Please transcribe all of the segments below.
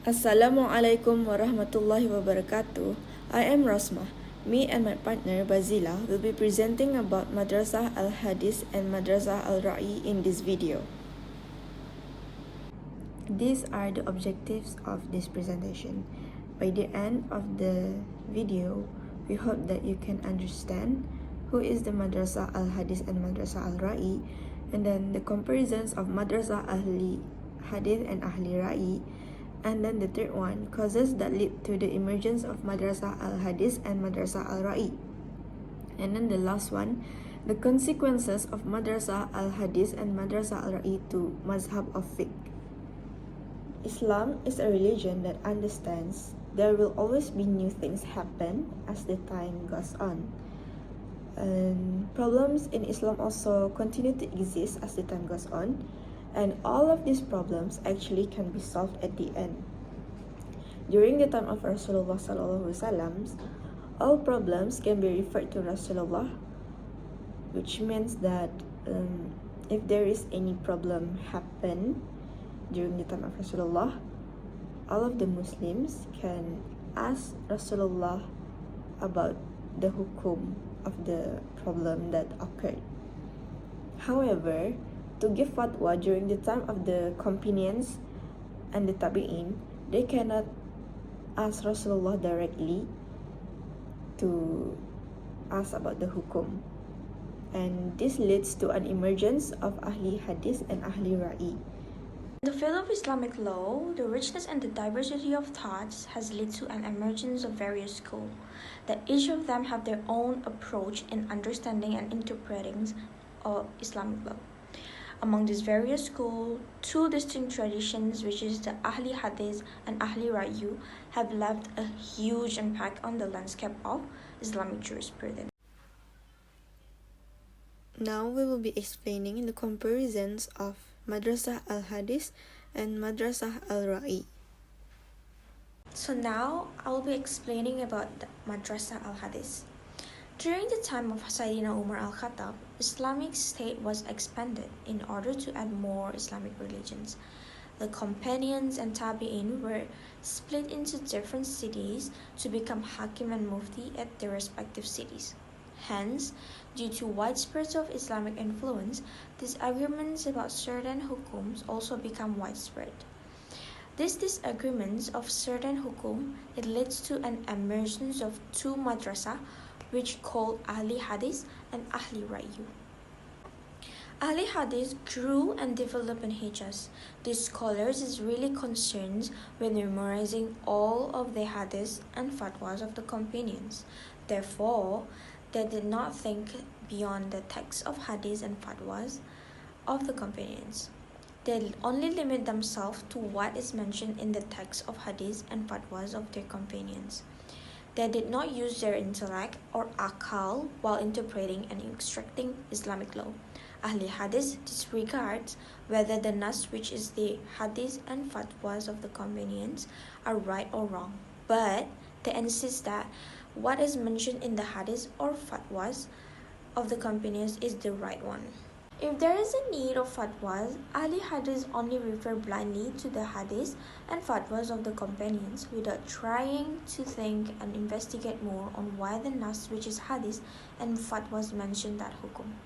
Assalamualaikum warahmatullahi wabarakatuh. I am Rosmah. Me and my partner Bazila will be presenting about Madrasah Ahl Hadith and Madrasah Al in this video. These are the objectives of this presentation. By the end of the video, we hope that you can understand who is the Madrasah Ahl Hadith and Madrasah Al and then the comparisons of Madrasah Ahli Hadith and Ahli Ra'i. And then the third one, causes that lead to the emergence of Madrasah Ahl Hadith and Madrasah Al And then the last one, the consequences of Madrasah Ahl Hadith and Madrasah Al to Mazhab of Fiqh. Islam is a religion that understands there will always be new things happen as the time goes on. And problems in Islam also continue to exist as the time goes on. And all of these problems actually can be solved at the end. During the time of Rasulullah SAW, all problems can be referred to Rasulullah, which means that if there is any problem happen during the time of Rasulullah, all of the Muslims can ask Rasulullah about the hukum of the problem that occurred. However, to give fatwa during the time of the companions and the tabi'in, they cannot ask Rasulullah directly to ask about the hukum. And this leads to an emergence of Ahli Hadith and Ahli Ra'i. In the field of Islamic law, the richness and the diversity of thoughts has led to an emergence of various schools, that each of them have their own approach in understanding and interpreting of Islamic law. Among these various schools, two distinct traditions, which is the Ahli Hadith and Ahli Ra'i, have left a huge impact on the landscape of Islamic jurisprudence. Now we will be explaining the comparisons of Madrasah Al Hadith and Madrasah Al Ra'i. So now I will be explaining about the Madrasah Al Hadith. During the time of Sayyidina Umar al-Khattab, Islamic State was expanded in order to add more Islamic religions. The companions and tabi'in were split into different cities to become hakim and mufti at their respective cities. Hence, due to widespread of Islamic influence, disagreements about certain hukums also become widespread. These disagreements of certain hukum, it leads to an emergence of two madrasah, which called Ahli Hadith and Ahli Ra'i. Ahli Hadith grew and developed in Hijaz. These scholars is really concerned with memorizing all of the hadiths and fatwas of the companions. Therefore, they did not think beyond the text of hadiths and fatwas of the companions. They only limit themselves to what is mentioned in the text of hadiths and fatwas of their companions. They did not use their intellect or akal while interpreting and extracting Islamic law. Ahli Hadith disregards whether the nas, which is the hadith and fatwas of the companions, are right or wrong, but they insist that what is mentioned in the hadith or fatwas of the companions is the right one. If there is a need of fatwas, Ahli Hadith only refer blindly to the hadith and fatwas of the companions without trying to think and investigate more on why the nas, which is hadith and fatwas, mentioned that hukum.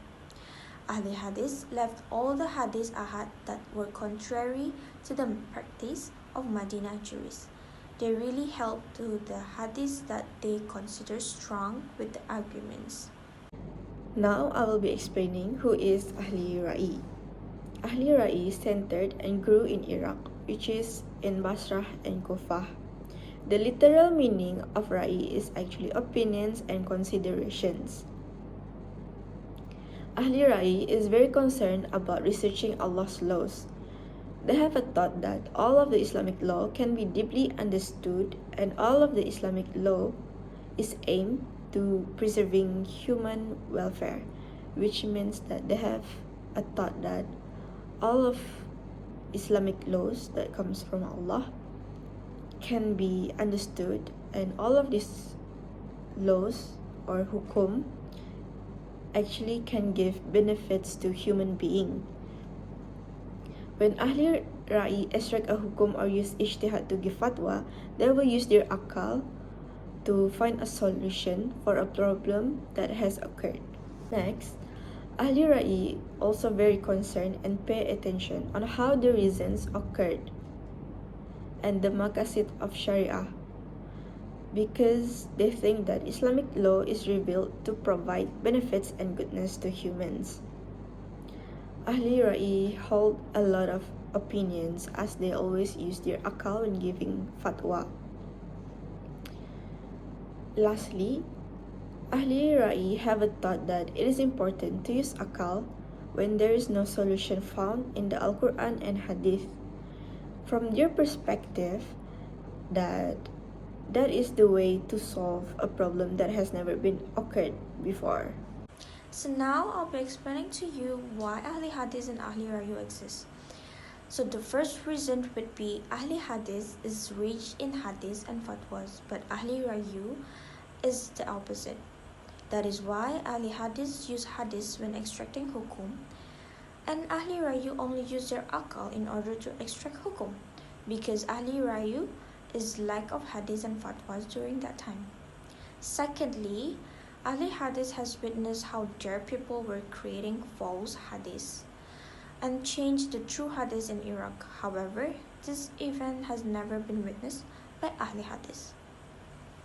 Ahli Hadith left all the hadith ahad that were contrary to the practice of Madinah jurists. They really held to the hadith that they consider strong with the arguments. Now I will be explaining who is Ahli Ra'i. Ahli Ra'i centered and grew in Iraq, which is in Basrah and Kufah. The literal meaning of Ra'i is actually opinions and considerations. Ahli Ra'i is very concerned about researching Allah's laws. They have a thought that all of the Islamic law can be deeply understood, and all of the Islamic law is aimed to preserving human welfare, which means that they have a thought that all of Islamic laws that comes from Allah can be understood, and all of these laws or hukum actually can give benefits to human being. When Ahli Ra'i extract a hukum or use ijtihad to give fatwa, they will use their akal to find a solution for a problem that has occurred. Next, Ahli Ra'i also very concerned and pay attention on how the reasons occurred and the maqasid of Sharia, because they think that Islamic law is revealed to provide benefits and goodness to humans. Ahli Ra'i hold a lot of opinions as they always use their akal when giving fatwa. Lastly, Ahli Ra'i have a thought that it is important to use akal when there is no solution found in the Al-Quran and Hadith. From their perspective, that is the way to solve a problem that has never been occurred before. So now I'll be explaining to you why Ahli Hadith and Ahli Rayu exist. So the first reason would be Ahli Hadith is rich in Hadith and Fatwas, but Ahli Rayu is the opposite. That is why Ahli Hadith use Hadith when extracting hukum, and Ahli Rayu only use their akal in order to extract hukum, because Ahli Rayu is lack of Hadith and Fatwas during that time. Secondly, Ahli Hadith has witnessed how their people were creating false Hadith and changed the true Hadith in Iraq. However, this event has never been witnessed by Ahli Hadith.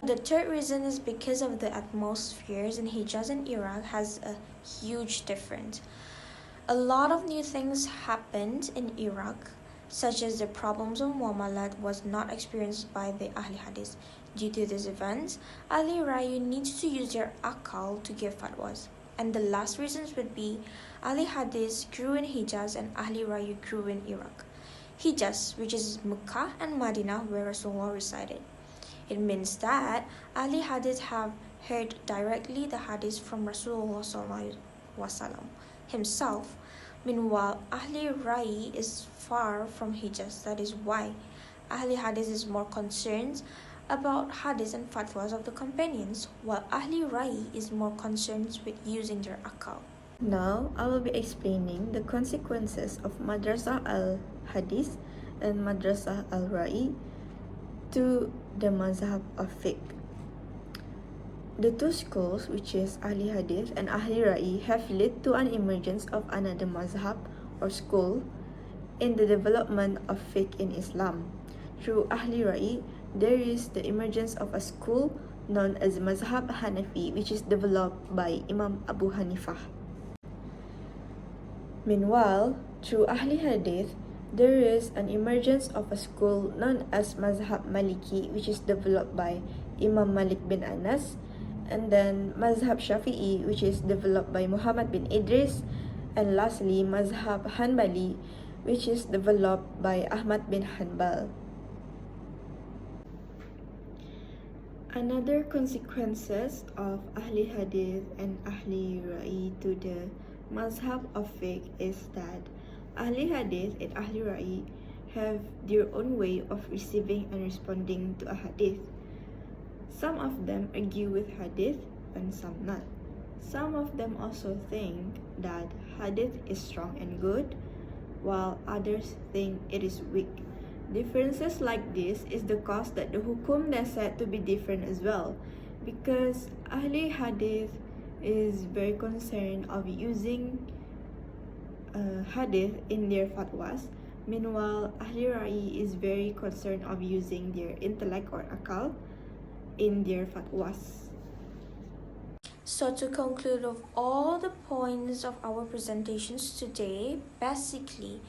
The third reason is because of the atmospheres in Hijaz and Iraq has a huge difference. A lot of new things happened in Iraq, such as the problems of muamalat was not experienced by the Ahli Hadith. Due to these events, Ahli Rayu needs to use their akal to give fatwas. And the last reasons would be Ahli Hadith grew in Hijaz and Ahli Rayu grew in Iraq. Hijaz, which is Mecca and Medina, where Rasulullah resided. It means that Ahli Hadith have heard directly the Hadith from Rasulullah himself. Meanwhile, Ahli Ra'i is far from Hijaz. That is why Ahli Hadith is more concerned about Hadith and Fatwas of the companions, while Ahli Ra'i is more concerned with using their akal. Now, I will be explaining the consequences of Madrasah Ahl Hadith and Madrasah Ahl Ra'i to the mazhab of fiqh. The two schools, which is Ahli Hadith and Ahli Ra'i, have led to an emergence of another mazhab or school in the development of fiqh in Islam. Through Ahli Ra'i, there is the emergence of a school known as Mazhab Hanafi, which is developed by Imam Abu Hanifah. Meanwhile, through Ahli Hadith, there is an emergence of a school known as Mazhab Maliki, which is developed by Imam Malik bin Anas, and then Mazhab Shafi'i, which is developed by Muhammad bin Idris, and lastly Mazhab Hanbali, which is developed by Ahmad bin Hanbal. Another consequences of Ahli Hadith and Ahli Ra'i to the mazhab of fiqh is that Ahli Hadith and Ahli Ra'i have their own way of receiving and responding to a hadith. Some of them argue with hadith and some not. Some of them also think that hadith is strong and good, while others think it is weak. Differences like this is the cause that the hukum is said to be different as well, because Ahli Hadith is very concerned of using hadith in their fatwas. Meanwhile, Ahli Ra'i is very concerned of using their intellect or akal in their fatwas. So to conclude of all the points of our presentations today, basically,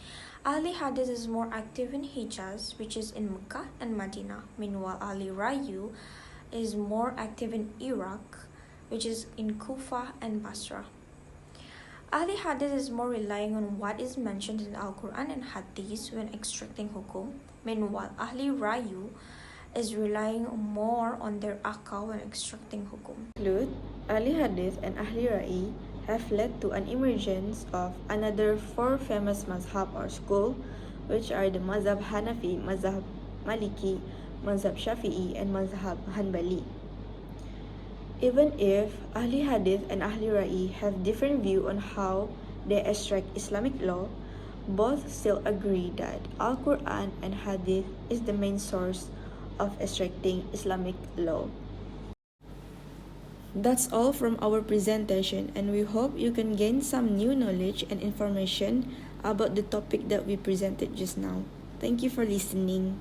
Ahli Hadith is more active in Hijaz, which is in Mecca and Medina. Meanwhile, Ahli Rayu is more active in Iraq, which is in Kufa and Basra. Ahli Hadith is more relying on what is mentioned in Al-Quran and Hadith when extracting hukum. Meanwhile, Ahli Rayu is relying more on their akal when extracting hukum. Conclude, Ahli Hadith and Ahli Ra'i have led to an emergence of another four famous mazhab or school, which are the Mazhab Hanafi, Mazhab Maliki, Mazhab Shafi'i, and Mazhab Hanbali. Even if Ahli Hadith and Ahli Ra'i have different view on how they extract Islamic law, both still agree that Al-Quran and Hadith is the main source of extracting Islamic law. That's all from our presentation, and we hope you can gain some new knowledge and information about the topic that we presented just now. Thank you for listening.